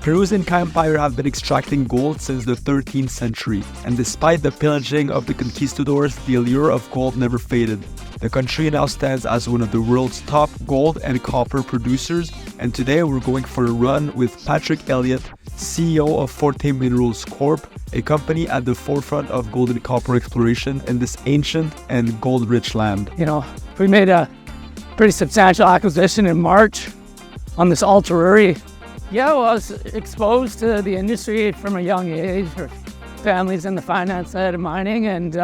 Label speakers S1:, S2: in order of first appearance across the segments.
S1: Peru's Inca Empire have been extracting gold since the 13th century, and despite the pillaging of the conquistadors, the allure of gold never faded. The country now stands as one of the world's top gold and copper producers, and today we're going for a run with Patrick Elliott, CEO of Forte Minerals Corp, a company at the forefront of gold and copper exploration in this ancient and gold-rich land.
S2: We made a pretty substantial acquisition in March on this ultra-rare. I was exposed to the industry from a young age, or families in the finance side of mining, and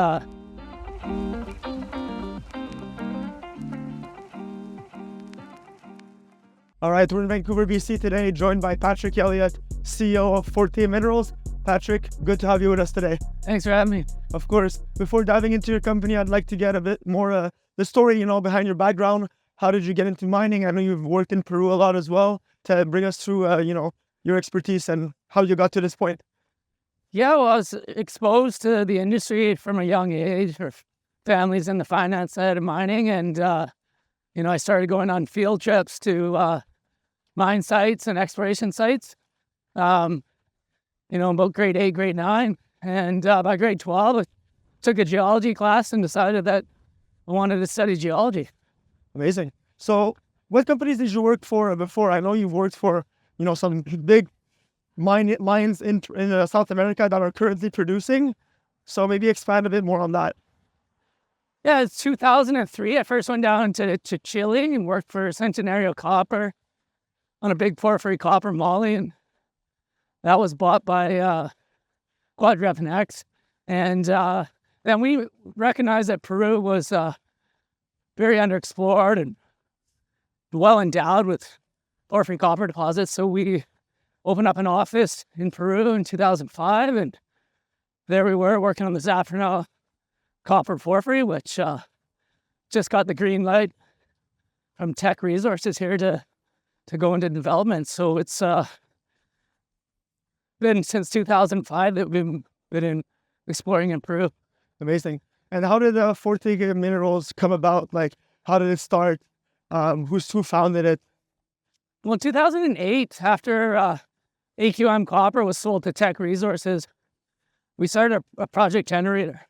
S3: All right, we're in Vancouver, BC today, joined by Patrick Elliott, CEO of Forte Minerals. Patrick, good to have you with us today.
S2: thanks for having me.
S3: Of course. Before diving into your company, I'd like to get a bit more the story, behind your background. How did you get into mining? I know you've worked in Peru a lot as well. To bring us through, your expertise and how you got to this point.
S2: I was exposed to the industry from a young age, or families in the finance side of mining, and I started going on field trips to mine sites and exploration sites. About grade 8, grade 9, and by grade 12, I took a geology class and decided that I wanted to study geology.
S3: Amazing. So, what companies did you work for before? I know you've worked for, some big mines in South America that are currently producing. So maybe expand a bit more on that.
S2: Yeah, it's 2003. I first went down to Chile and worked for Centenario Copper on a big porphyry copper moly, and that was bought by Quadrex. And then we recognized that Peru was very underexplored and well endowed with porphyry copper deposits. So we opened up an office in Peru in 2005, and there we were working on the Zafranal copper porphyry, which just got the green light from Tech Resources here to go into development. So it's been since 2005 that we've been exploring in Peru.
S3: Amazing. And how did Forte Minerals come about? How did it start? Who founded it?
S2: Well, in 2008, after AQM Copper was sold to Tech Resources, we started a project generator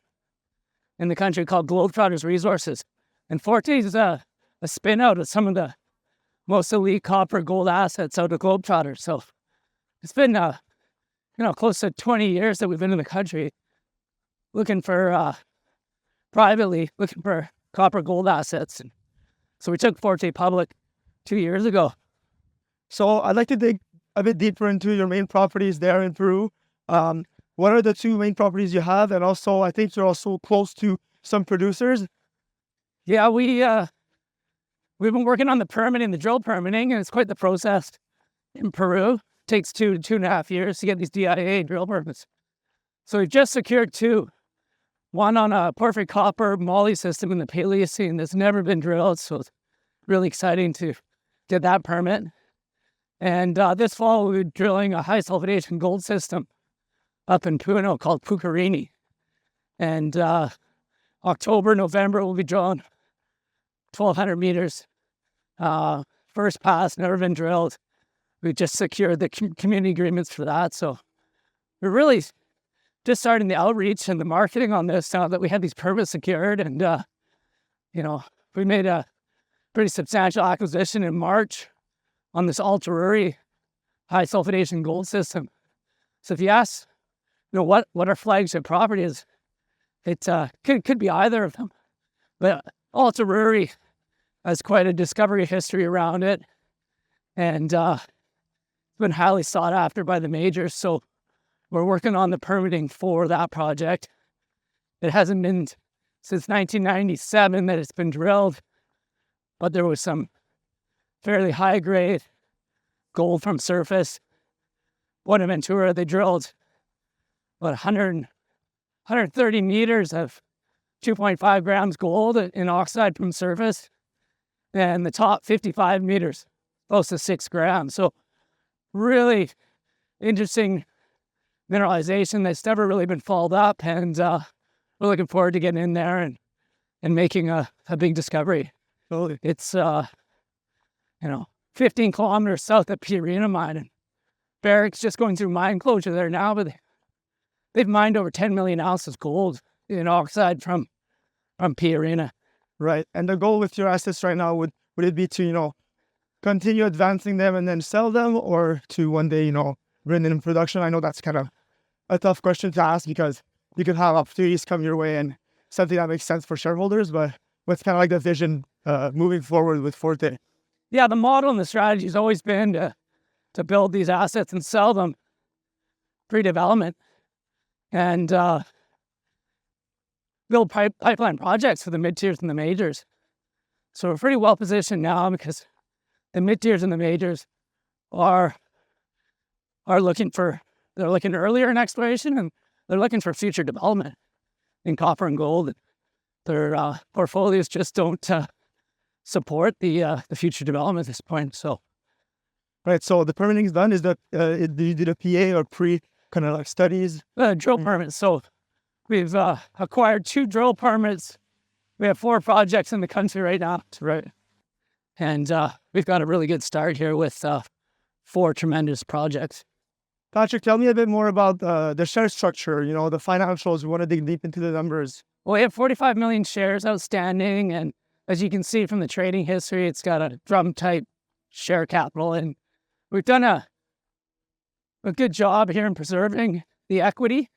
S2: in the country called Globetrotters Resources. And Forte is a spin out of some of the most elite copper gold assets out of Globetrotters. So it's been close to 20 years that we've been in the country looking for privately looking for copper gold assets. And so we took Forte public 2 years ago.
S3: So I'd like to dig a bit deeper into your main properties there in Peru. What are the two main properties you have? And also, I think you're also close to some producers.
S2: Yeah, we've been working on the permitting, the drill permitting, and it's quite the process in Peru. It takes 2 to 2.5 years to get these DIA drill permits. So we've just secured 2. One on a porphyry copper moly system in the Paleocene that's never been drilled, so it's really exciting to get that permit. And this fall, we'll be drilling a high sulfidation gold system up in Puno called Pucarini. And October, November, we'll be drilling 1,200 meters. First pass, never been drilled. We just secured the community agreements for that. So we're really just starting the outreach and the marketing on this now that we had these permits secured. And, we made a pretty substantial acquisition in March on this ultra-rare high sulfidation gold system. So if you ask, what our flagship property is, it could be either of them. But ultra-rare has quite a discovery history around it, and it's been highly sought after by the majors. So we're working on the permitting for that project. It hasn't been since 1997 that it's been drilled, but there was some fairly high-grade gold from surface. Buenaventura, they drilled about 130 meters of 2.5 grams gold in oxide from surface, and the top 55 meters, close to 6 grams. So really interesting mineralization that's never really been followed up, and we're looking forward to getting in there and making a big discovery.
S3: Totally.
S2: It's 15 kilometers south of Purina mine, and Barrick's just going through mine closure there now, but they've mined over 10 million ounces gold in oxide from P Arena.
S3: Right. And the goal with your assets right now, would it be to, continue advancing them and then sell them, or to one day, bring them in production? I know that's kind of a tough question to ask, because you could have opportunities come your way and something that makes sense for shareholders, but what's kind of like the vision moving forward with Forte?
S2: Yeah, the model and the strategy has always been to build these assets and sell them pre-development, and build pipeline projects for the mid-tiers and the majors. So we're pretty well positioned now, because the mid-tiers and the majors are looking earlier in exploration, and they're looking for future development in copper and gold. Their portfolios just don't support the future development at this point. So,
S3: right. So the permitting is done. Is that do you do the PA or pre kind of like studies?
S2: Drill permits. So we've acquired 2 drill permits. We have 4 projects in the country right now. Right. And we've got a really good start here with 4 tremendous projects.
S3: Patrick, tell me a bit more about the share structure, the financials. We want to dig deep into the numbers.
S2: Well, we have 45 million shares outstanding, and as you can see from the trading history, it's got a drum-type share capital, and we've done a good job here in preserving the equity,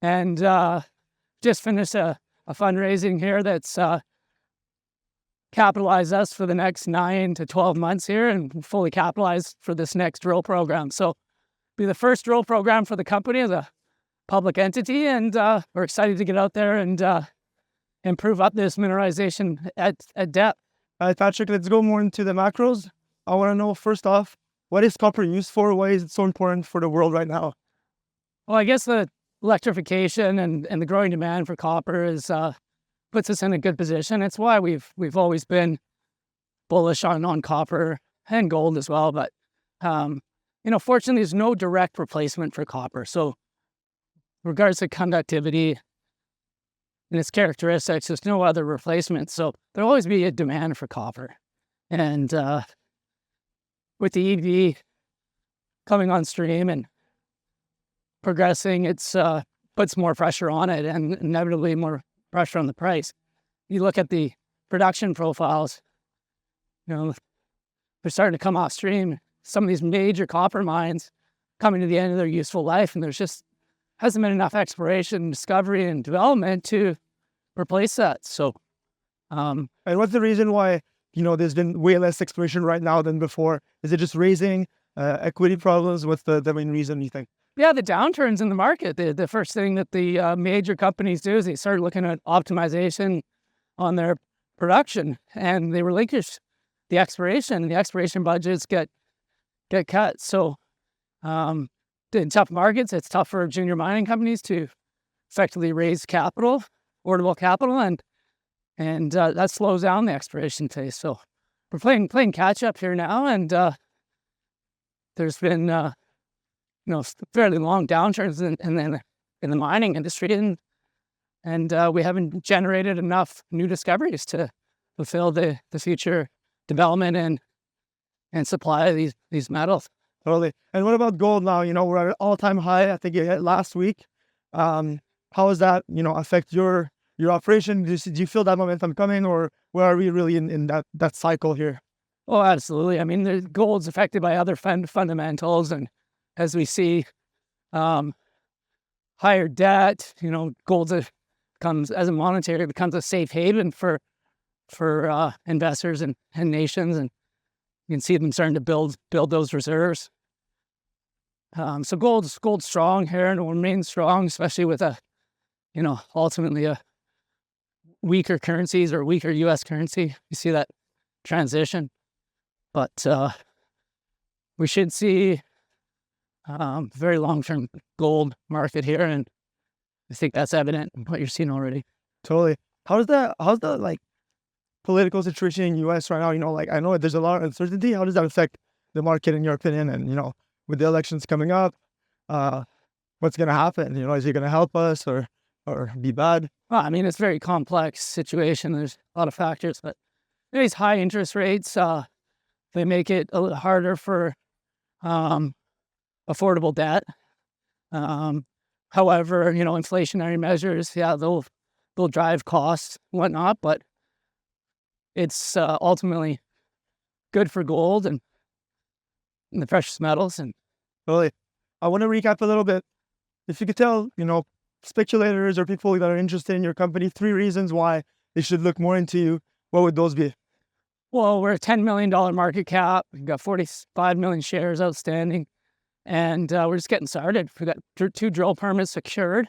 S2: and just finished a fundraising here that's capitalized us for the next 9 to 12 months here, and fully capitalized for this next drill program. So be the first drill program for the company as a public entity, and we're excited to get out there and improve up this mineralization at depth.
S3: Patrick, let's go more into the macros. I want to know, first off, what is copper used for? Why is it so important for the world right now?
S2: Well, I guess the electrification and the growing demand for copper is puts us in a good position. It's why we've always been bullish on copper and gold as well. But fortunately, there's no direct replacement for copper. So, regards to conductivity and its characteristics, there's no other replacement. So there'll always be a demand for copper. And with the EV coming on stream and progressing, it's puts more pressure on it, and inevitably more pressure on the price. You look at the production profiles, they're starting to come off stream. Some of these major copper mines coming to the end of their useful life, and there's just hasn't been enough exploration, discovery, and development to replace that. So,
S3: and what's the reason why there's been way less exploration right now than before? Is it just raising equity problems? What's the main reason, you think?
S2: Yeah, the downturns in the market. The first thing that the major companies do is they start looking at optimization on their production, and they relinquish the exploration. The exploration budgets get cut. So, in tough markets, it's tough for junior mining companies to effectively raise capital, affordable capital, and that slows down the exploration phase. So we're playing catch up here now, and there's been fairly long downturns in the mining industry, and we haven't generated enough new discoveries to fulfill the future development and supply of these metals.
S3: Totally. And what about gold now? We're at an all-time high. I think it hit last week. How does that, affect your operation? Do you feel that momentum coming, or where are we really in that cycle here?
S2: Oh, absolutely. I mean, the gold's affected by other fundamentals, and as we see higher debt, gold becomes, as a monetary, becomes a safe haven for investors and nations, and you can see them starting to build those reserves. So gold's strong here, and it will remain strong, especially with ultimately a weaker currencies or weaker U.S. currency. You see that transition, but we should see very long-term gold market here, and I think that's evident in what you're seeing already.
S3: Totally. How's the political situation in U.S. right now? I know there's a lot of uncertainty. How does that affect the market, in your opinion? And with the elections coming up, what's going to happen? Is it going to help us or be bad?
S2: Well, I mean, it's a very complex situation. There's a lot of factors, but these high interest rates, they make it a little harder for affordable debt. However, inflationary measures, they'll drive costs, whatnot, but it's ultimately good for gold and the precious metals. And
S3: Really, I want to recap a little bit. If you could tell, speculators or people that are interested in your company 3 reasons why they should look more into you, what would those be?
S2: well, we're a $10 million market cap. We've got 45 million shares outstanding, and we're just getting started. We've got 2 drill permits secured,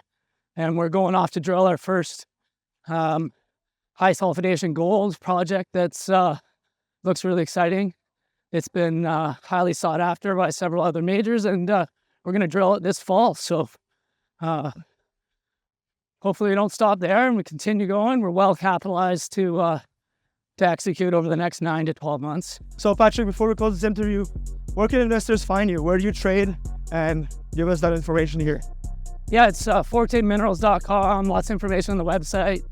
S2: and we're going off to drill our first high sulfidation gold project that's looks really exciting. It's been highly sought after by several other majors, and we're going to drill it this fall. So hopefully we don't stop there and we continue going. We're well capitalized to execute over the next 9 to 12 months.
S3: So Patrick, before we close this interview, where can investors find you? Where do you trade? And give us that information here.
S2: Yeah, it's forteminerals.com. Lots of information on the website.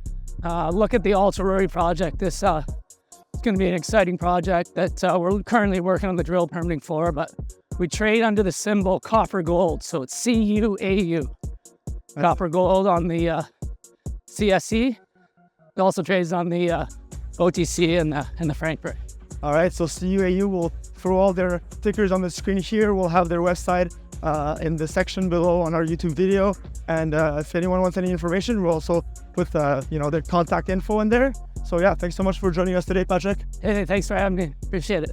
S2: Look at the Altaruri project. This it's going to be an exciting project that we're currently working on the drill permitting for, but we trade under the symbol copper gold. So it's CUAU. Copper gold on the CSE. It also trades on the OTC and the Frankfurt.
S3: All right, so CUAU will throw all their tickers on the screen here. We'll have their website in the section below on our YouTube video. And if anyone wants any information, we'll also put their contact info in there. So yeah, thanks so much for joining us today, Patrick.
S2: Hey, thanks for having me. Appreciate it.